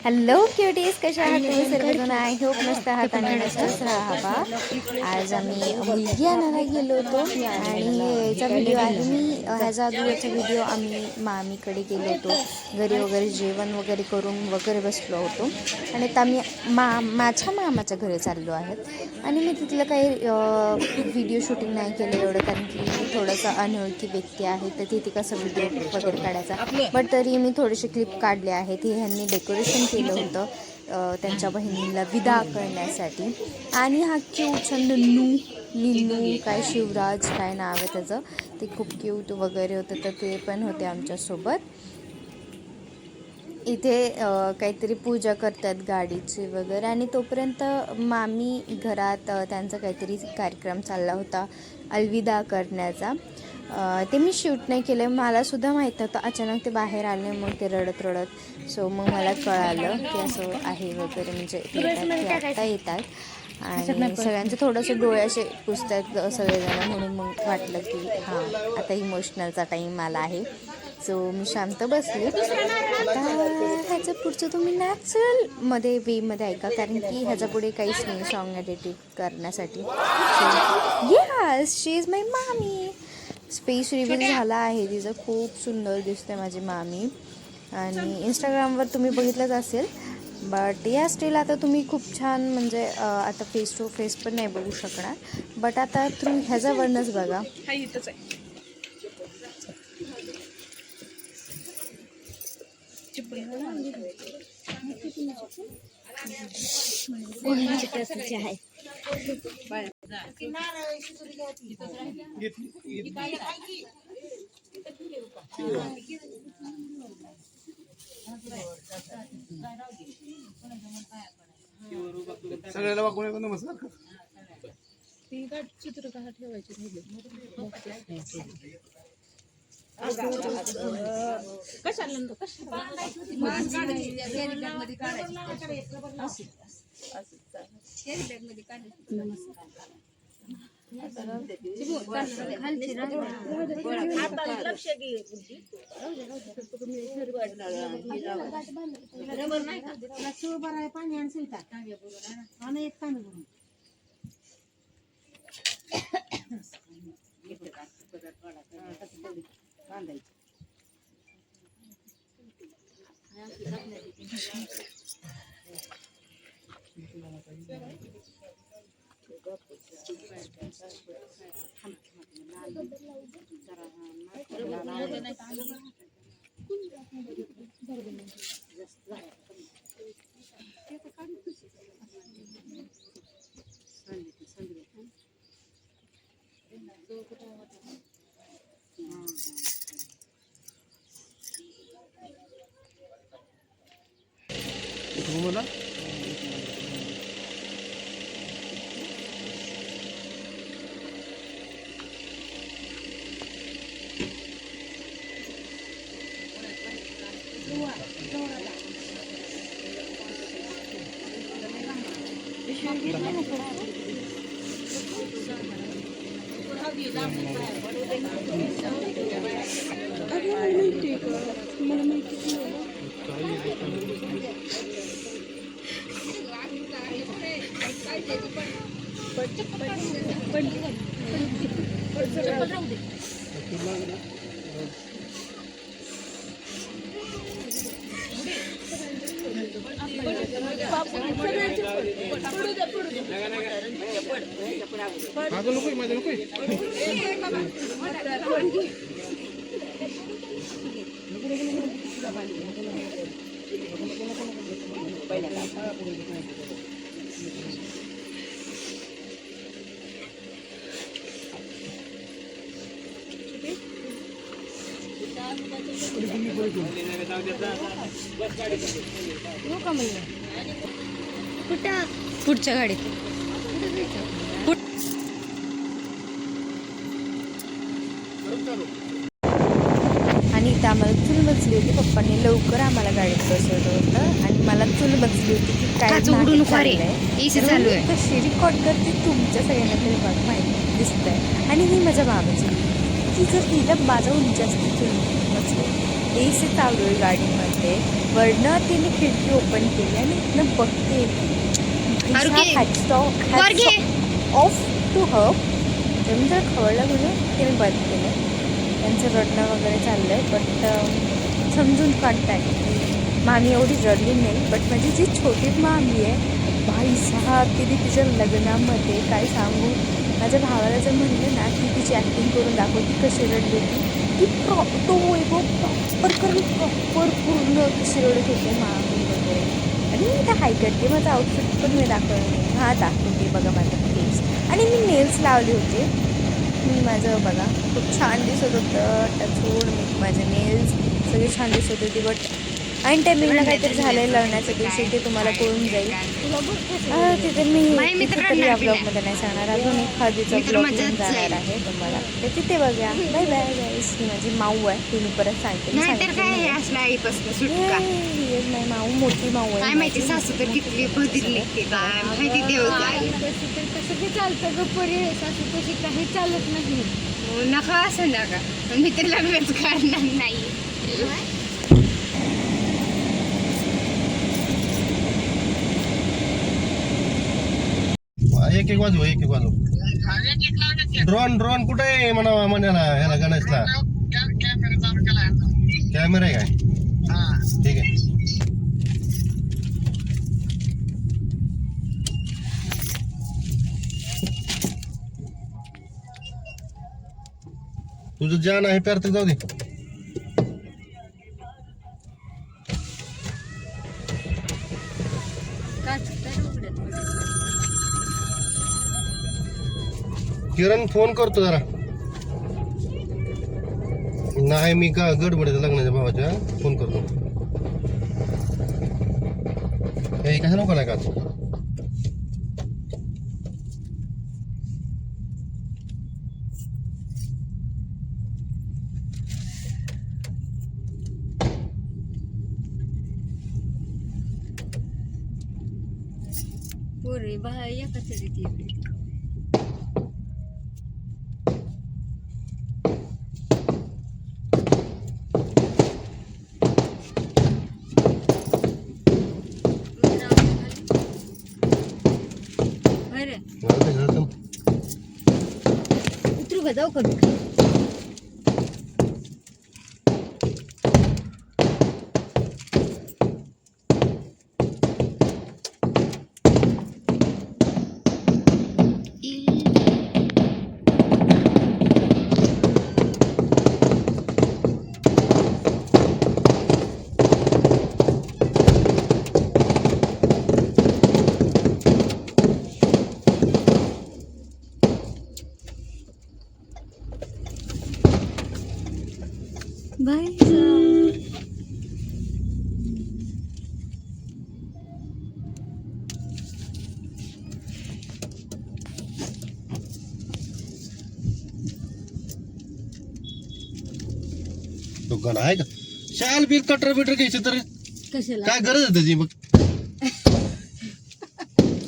Hello क्युटीज, कशा आहात तुम्ही सर्वजण? आय होप मस्त आहात आणि मस्तच राहा बा. आज आम्ही मुलगी आणायला गेलो होतो आणि याचा व्हिडिओ आहे. मी ह्याचा अगोदरचा व्हिडिओ आम्ही मामीकडे गेलो होतो, घरी वगैरे जेवण वगैरे करून वगैरे बसलो होतो आणि आता आम्ही माझ्या मामाच्या घरी चाललो आहेत आणि मी तिथलं काही व्हिडिओ शूटिंग नाही केलं एवढं, कारण की थोडंसं अनोळखी व्यक्ती आहे तर तिथे कसं व्हिडिओ वगैरे काढायचा. बट तरी मी थोडेसे क्लिप काढले आहेत. हे ह्यांनी डेकोरेशन केलं होतं त्यांच्या बहिणीला विदा करण्यासाठी. आणि हा क्यूटचा निन्नू काय शिवराज काय नाव आहे त्याचं, ते खूप क्यूट वगैरे होतं, तर ते पण होते आमच्यासोबत. इथे काहीतरी पूजा करतात गाडीची वगैरे आणि तोपर्यंत मामी घरात त्यांचा काहीतरी कार्यक्रम चालला होता अलविदा करण्याचा. ते मी शूट नाही केलं, मलासुद्धा माहीत नव्हतं. अचानक ते बाहेर आले, मग ते रडत सो मग मला कळालं की असं आहे वगैरे, म्हणजे आत्ता येतात आणि सगळ्यांचं थोडंसं डोळे असे पुसतात सगळेजण, म्हणून मग वाटलं की हां आता इमोशनलचा टाईम आला आहे. सो मी शांत बसले. आता ह्याचं पुढचं तुम्ही नॅचरलमध्ये वेमध्ये ऐका, कारण की ह्याच्या पुढे काहीच नाही सॉन्ग एडिट करण्यासाठी. येस, शी इज माय मामी. स्पेस रिव्हील झाला आहे तिचं, खूप सुंदर दिसते माझी मामी आणि इंस्टाग्रामवर तुम्ही बघितलंच असेल. बट या स्टील आता तुम्ही खूप छान, म्हणजे आता फेस टू फेस पण नाही बघू शकणार, बट आता थ्रू ह्याच्यावरनंच बघा. सगळ्याला वागून येतो नमस्कार. चित्र कसा ठेवायचे पाणी आणि एक तांदूळ मला माझं नको, माझं नको. पुढच्या गाडीत आणि इथं आम्हाला चूल बसली होती. पप्पांनी लवकर आम्हाला गाडीत बसवलं होतं आणि मला चूल बसली होती की काय चालू आहे. कशी रेकॉर्ड करते तुमच्या सगळ्यांना तरी बघ माहिती दिसत आहे. आणि ही माझ्या बाबाची, की जर तिला माझा उंची असते चूल बसली AC चालू आहे गाडीमध्ये. वरनं तिने खिडकी ओपन केली आणि इथनं बघते ऑफ टू हर. मी जर खवळलं म्हणून तिने बंद केलं. त्यांचं रडणं वगैरे चाललं आहे, बट समजून काढताय की मामी एवढी रडली नाही. बट माझी जी छोटी मामी आहे, भाई साहेब, तिने तिच्या लग्नामध्ये काय सांगू. माझ्या भावाला जर म्हणलं ना की तिची ॲक्टिंग करून दाखवती कशी रडली होती, ती तो वैभव प्रॉपर पूर्ण कशी रडत होते मामी वगैरे. आणि मी त्या हाय करते, माझं आउटफिट पण मी दाखवलं नाही. हां दाखवते बघा माझं फेस. आणि मी नेल्स लावले होते. मी माझं बघा खूप छान दिसत होतं. टचवूड मी माझे नेल्स सगळे छान दिसत होते. बट ऐन टायमिंगला काहीतरी झालं लग्नाच्या दिवशी, ते तुम्हाला कळून जाईल. तिथे मी तरी या ब्लॉगमध्ये नाही सांगणार. अजून एक हळदीचा ब्लॉग घेऊन जाणार आहे तुम्हाला, तर तिथे बघा. बाय बाय गाईस. ही माझी माऊ आहे, ती मी परत सांगते. नाही माऊ, मोठी माऊ आहे. माहिती सासू तर किती बदलली काय माहिती देव कसं चालतं ग परी, सासू कशी काही चालत नाही. नका असं नका, मी तर लग्नच करणार नाही. एक वाजू ड्रोन कुठे आहे म्हणा म्हणाला ह्याला गणेशला. कॅमेरा आहे काय? ठीक आहे. तुझं जान आहे प्यार तर जाऊ दे. किरण फोन करतो जरा. नाही मी का गडबडीचं लग्नाच्या भावाच्या फोन करतो. काही कसं नको नाही का पोरे बाय एकच रीती. उतरू का जाऊ का? तो गण आहे का? शाल बिल कटर बिटर घ्यायचं तर कशाला काय गरज आहे त्याची? मग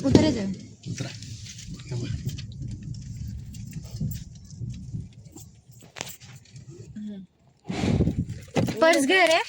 उतरायचं. उतरा. पर्स घे रे.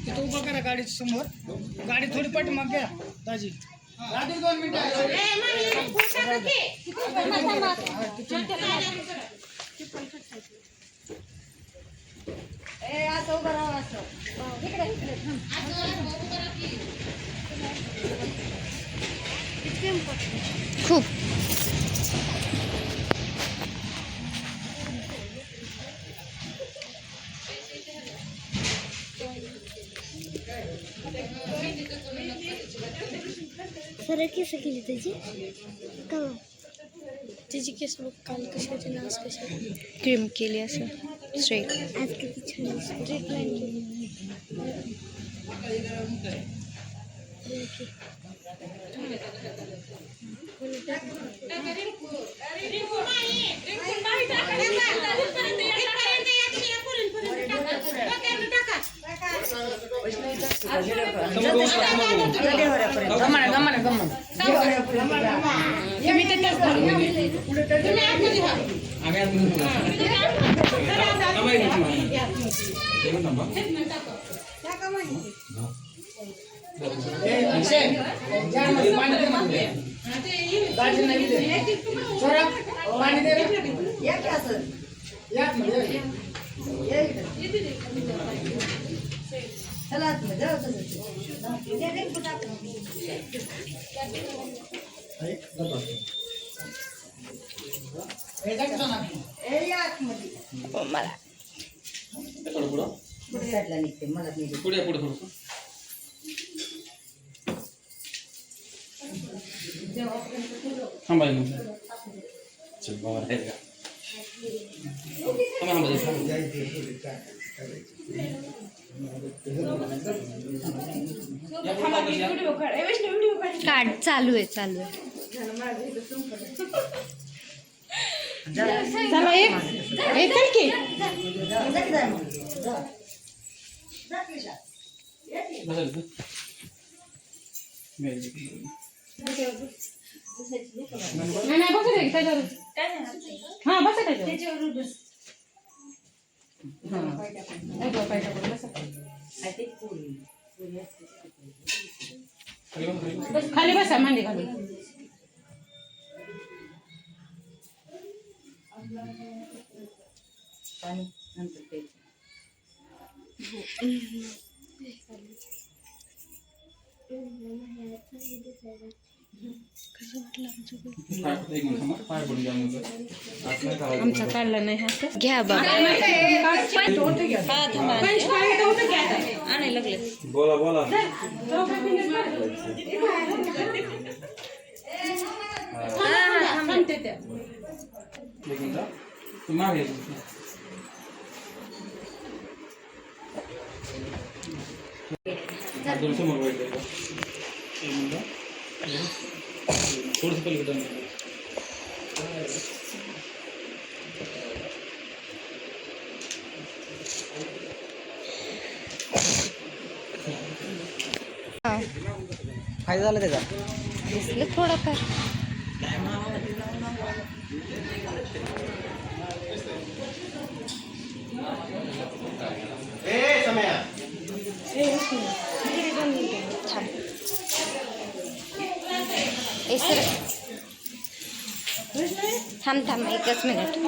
तिथं उभं करा गाडी समोर. गाडी थोडी पाठीमाग घ्या दाजी. 2 मिनिटं. इकडे खूप. सरळ केस केली त्याची का त्याची केस बघ काल कशी होती ना आज कशी क्रीम केली असं स्ट्रेट. आज किती छान स्ट्रेट लाईन मला काढ. चालू आहे चालू आहे. चला एक की नाही बघू दे त्याच्यावर हा बसा त्याच्यावर खाली बसा मांडी खाली. आमचा काढला नाही हा घ्या बाबा. बोला बोला फायदा झाला त्याचा. दिसलं थोडंफार. छान. सर थांब एकच मिनिट.